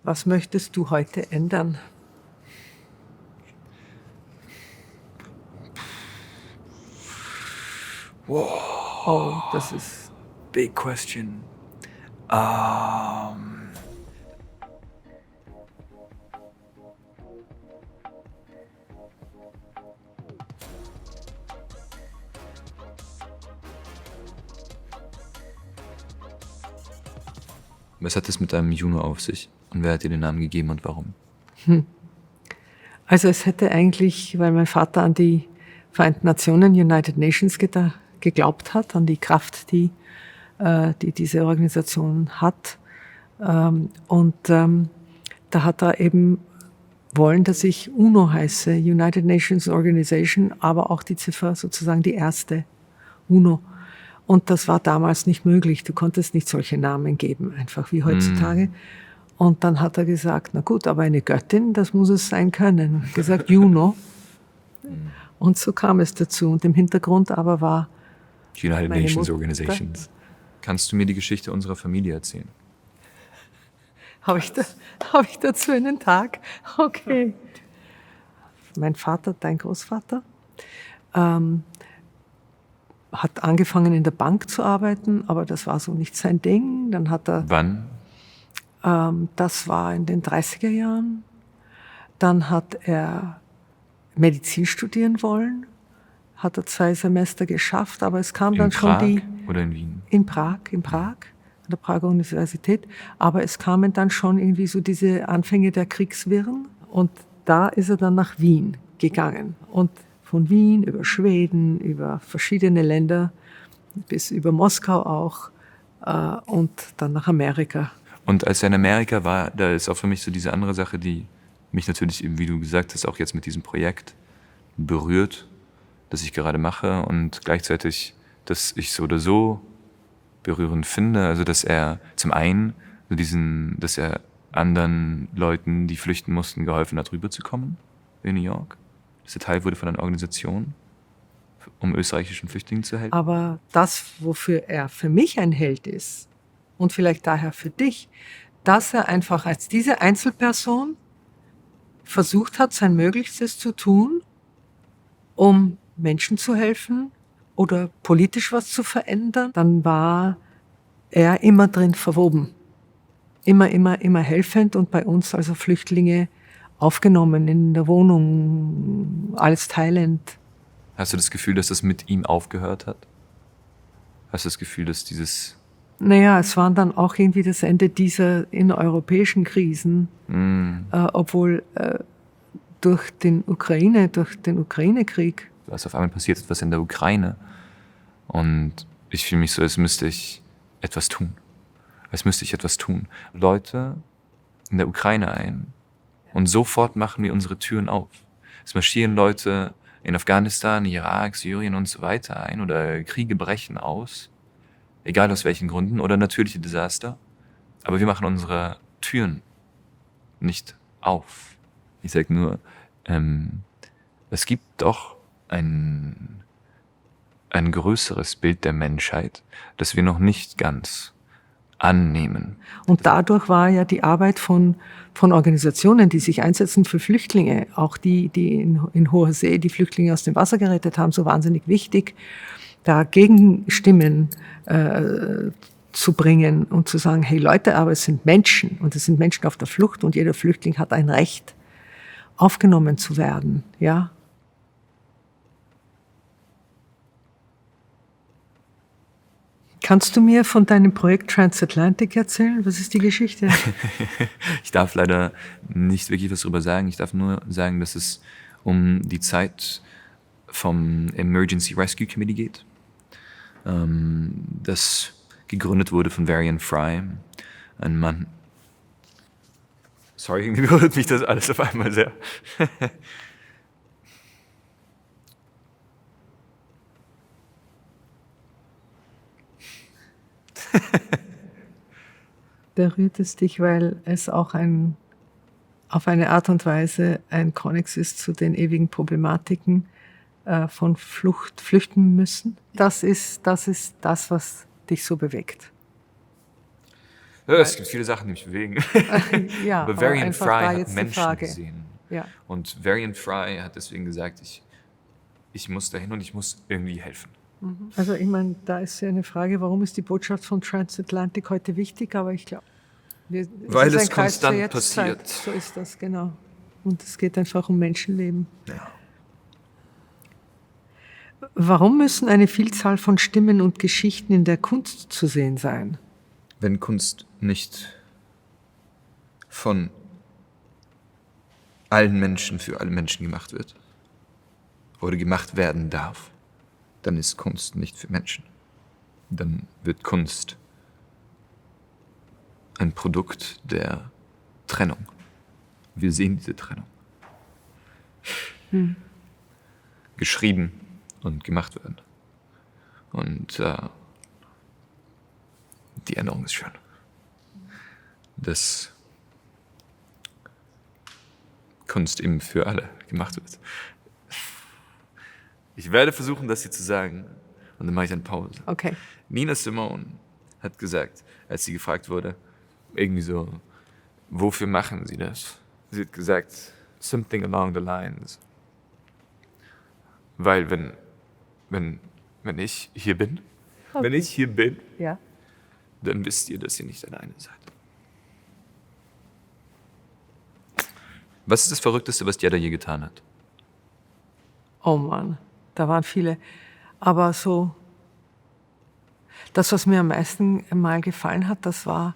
Was möchtest du heute ändern? Wow, Oh, das ist big question. Was hat es mit einem Juno auf sich? Und wer hat dir den Namen gegeben und warum? Also es hätte eigentlich, weil mein Vater an die Vereinten Nationen, United Nations geglaubt hat, an die Kraft, die diese Organisation hat. Da hat er eben wollen, dass ich UNO heiße, United Nations Organization, aber auch die Ziffer sozusagen die erste, UNO. Und das war damals nicht möglich. Du konntest nicht solche Namen geben, einfach wie heutzutage. Und dann hat er gesagt, na gut, aber eine Göttin, das muss es sein können. Gesagt, Juno. Und so kam es dazu. Und im Hintergrund aber war United meine Nations Mutter. Organizations. Kannst du mir die Geschichte unserer Familie erzählen? Habe ich dazu einen Tag? Okay. Mein Vater, dein Großvater, hat angefangen in der Bank zu arbeiten, aber das war so nicht sein Ding. Dann hat er, Wann? das war in den 30er Jahren. Dann hat er Medizin studieren wollen, hat er 2 Semester geschafft, aber es kam In dann schon Prag oder in Wien? in Prag, an der Prager Universität. Aber es kamen dann schon irgendwie so diese Anfänge der Kriegswirren und da ist er dann nach Wien gegangen. Und von Wien über Schweden, über verschiedene Länder, bis über Moskau auch und dann nach Amerika. Und als er in Amerika war, da ist auch für mich so diese andere Sache, die mich natürlich, eben, wie du gesagt hast, auch jetzt mit diesem Projekt berührt, das ich gerade mache und gleichzeitig, dass ich so oder so berührend finde. Also, dass er zum einen so dass er anderen Leuten, die flüchten mussten, geholfen hat, rüberzukommen in New York. Dass er Teil wurde von einer Organisation, um österreichischen Flüchtlingen zu helfen. Aber das, wofür er für mich ein Held ist und vielleicht daher für dich, dass er einfach als diese Einzelperson versucht hat, sein Möglichstes zu tun, um Menschen zu helfen oder politisch was zu verändern, dann war er immer drin verwoben. Immer helfend und bei uns also Flüchtlinge aufgenommen in der Wohnung, alles teilend. Hast du das Gefühl, dass das mit ihm aufgehört hat? Hast du das Gefühl, dass dieses... Naja, es war dann auch irgendwie das Ende dieser innereuropäischen Krisen, obwohl durch den Ukraine-Krieg. Was auf einmal passiert etwas in der Ukraine. Und ich fühle mich so, als müsste ich etwas tun. Leute in der Ukraine ein. Und sofort machen wir unsere Türen auf. Es marschieren Leute in Afghanistan, Irak, Syrien und so weiter ein oder Kriege brechen aus. Egal aus welchen Gründen oder natürliche Desaster. Aber wir machen unsere Türen nicht auf. Ich sage nur, es gibt doch ein größeres Bild der Menschheit, das wir noch nicht ganz annehmen. Und dadurch war ja die Arbeit von Organisationen, die sich einsetzen für Flüchtlinge, auch die in hoher See die Flüchtlinge aus dem Wasser gerettet haben, so wahnsinnig wichtig, da Gegenstimmen zu bringen und zu sagen, hey Leute, aber es sind Menschen und es sind Menschen auf der Flucht und jeder Flüchtling hat ein Recht, aufgenommen zu werden, ja. Kannst du mir von deinem Projekt Transatlantic erzählen? Was ist die Geschichte? Ich darf leider nicht wirklich was darüber sagen. Ich darf nur sagen, dass es um die Zeit vom Emergency Rescue Committee geht, das gegründet wurde von Varian Fry, ein Mann. Sorry, irgendwie berührt mich das alles auf einmal sehr. Berührt es dich, weil es auch auf eine Art und Weise ein Konnex ist zu den ewigen Problematiken von flüchten müssen? Das ist das, was dich so bewegt. Ja, es gibt viele Sachen, die mich bewegen. Ja, Aber aber Varian einfach Fry da hat jetzt die Menschen Frage. gesehen. Ja. Und Varian Fry hat deswegen gesagt, ich muss dahin und ich muss irgendwie helfen. Also ich meine, da ist ja eine Frage, warum ist die Botschaft von Transatlantic heute wichtig? Aber ich glaube, Weil ist es ein Kreis zur konstant Jetztzeit. passiert. So ist das, genau. Und es geht einfach um Menschenleben. Ja. Warum müssen eine Vielzahl von Stimmen und Geschichten in der Kunst zu sehen sein? Wenn Kunst nicht von allen Menschen für alle Menschen gemacht wird oder gemacht werden darf, dann ist Kunst nicht für Menschen. Dann wird Kunst ein Produkt der Trennung. Wir sehen diese Trennung. Geschrieben und gemacht werden. Und die Änderung ist schön. Dass Kunst eben für alle gemacht wird. Ich werde versuchen, das hier zu sagen, und dann mache ich eine Pause. Okay. Nina Simone hat gesagt, als sie gefragt wurde, irgendwie so, wofür machen Sie das? Sie hat gesagt, something along the lines. Weil wenn ich hier bin, wenn ich hier bin, Ja. dann wisst ihr, dass ihr nicht alleine seid. Was ist das Verrückteste, was Jada je getan hat? Oh Mann, da waren viele. Aber so, das, was mir am meisten mal gefallen hat, das war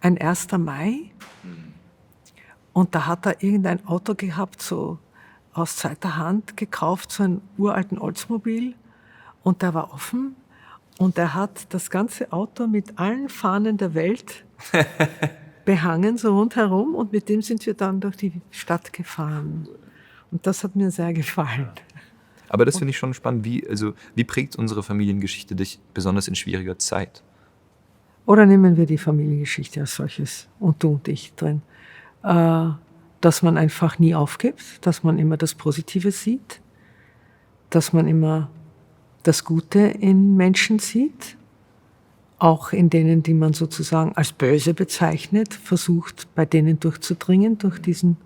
ein 1. Mai. Und da hat er irgendein Auto gehabt, so aus zweiter Hand gekauft, so einen uralten Oldsmobil. Und der war offen. Und er hat das ganze Auto mit allen Fahnen der Welt behangen, so rundherum. Und mit dem sind wir dann durch die Stadt gefahren. Und das hat mir sehr gefallen. Aber das finde ich schon spannend. Wie prägt unsere Familiengeschichte dich besonders in schwieriger Zeit? Oder nehmen wir die Familiengeschichte als solches und du und ich drin. Dass man einfach nie aufgibt, dass man immer das Positive sieht, dass man immer das Gute in Menschen sieht, auch in denen, die man sozusagen als böse bezeichnet, versucht, bei denen durchzudringen, durch diesen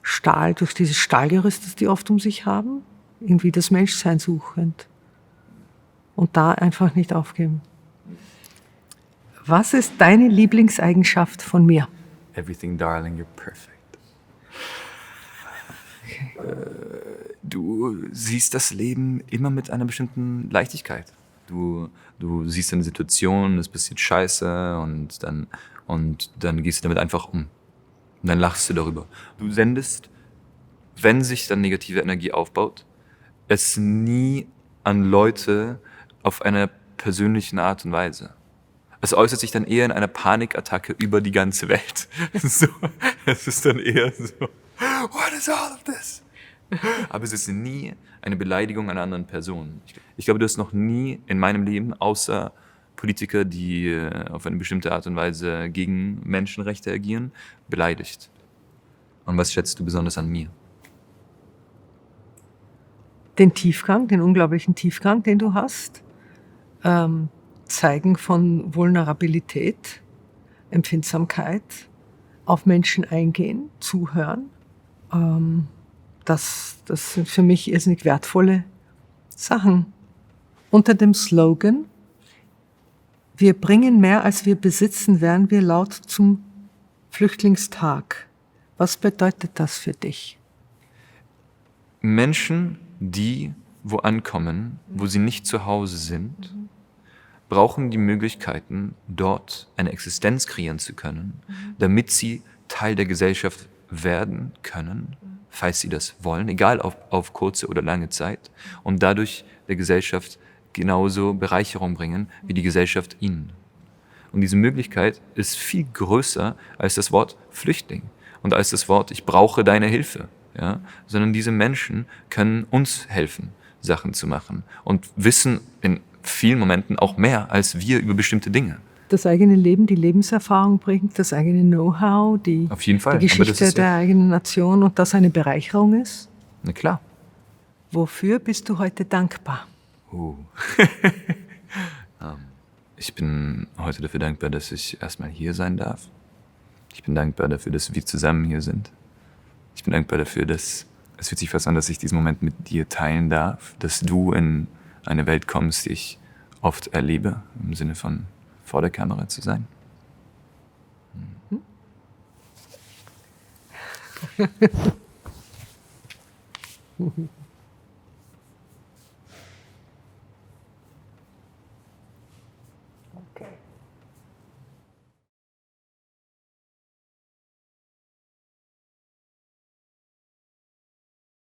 Stahl, durch dieses Stahlgerüst, das die oft um sich haben, irgendwie das Menschsein suchend. Und da einfach nicht aufgeben. Was ist deine Lieblingseigenschaft von mir? Everything, darling, you're perfect. Du siehst das Leben immer mit einer bestimmten Leichtigkeit. Du siehst eine Situation, es passiert Scheiße und dann gehst du damit einfach um. Und dann lachst du darüber. Du sendest, wenn sich dann negative Energie aufbaut, es nie an Leute auf einer persönlichen Art und Weise. Es äußert sich dann eher in einer Panikattacke über die ganze Welt. So, es ist dann eher so, what is all of this? Aber es ist nie eine Beleidigung einer anderen Person. Ich glaube, du hast noch nie in meinem Leben, außer Politiker, die auf eine bestimmte Art und Weise gegen Menschenrechte agieren, beleidigt. Und was schätzt du besonders an mir? Den Tiefgang, den unglaublichen Tiefgang, den du hast. Zeigen von Vulnerabilität, Empfindsamkeit, auf Menschen eingehen, zuhören. Das sind für mich irrsinnig wertvolle Sachen. Unter dem Slogan, wir bringen mehr als wir besitzen, werden wir laut zum Flüchtlingstag. Was bedeutet das für dich? Menschen, die wo ankommen, wo sie nicht zu Hause sind, brauchen die Möglichkeiten, dort eine Existenz kreieren zu können, damit sie Teil der Gesellschaft werden können, falls sie das wollen, egal auf kurze oder lange Zeit, und dadurch der Gesellschaft genauso Bereicherung bringen, wie die Gesellschaft ihnen. Und diese Möglichkeit ist viel größer als das Wort Flüchtling und als das Wort, ich brauche deine Hilfe. Ja? Sondern diese Menschen können uns helfen, Sachen zu machen und wissen in vielen Momenten auch mehr als wir über bestimmte Dinge. Das eigene Leben, die Lebenserfahrung bringt, das eigene Know-how, die Auf jeden Fall. Geschichte der eigenen Nation und das eine Bereicherung ist. Na klar. Wofür bist du heute dankbar? Ich bin heute dafür dankbar, dass ich erstmal hier sein darf. Ich bin dankbar dafür, dass wir zusammen hier sind. Ich bin dankbar dafür, dass es fühlt sich fast an, dass ich diesen Moment mit dir teilen darf, dass du in eine Welt kommst, die ich oft erlebe, im Sinne von vor der Kamera zu sein.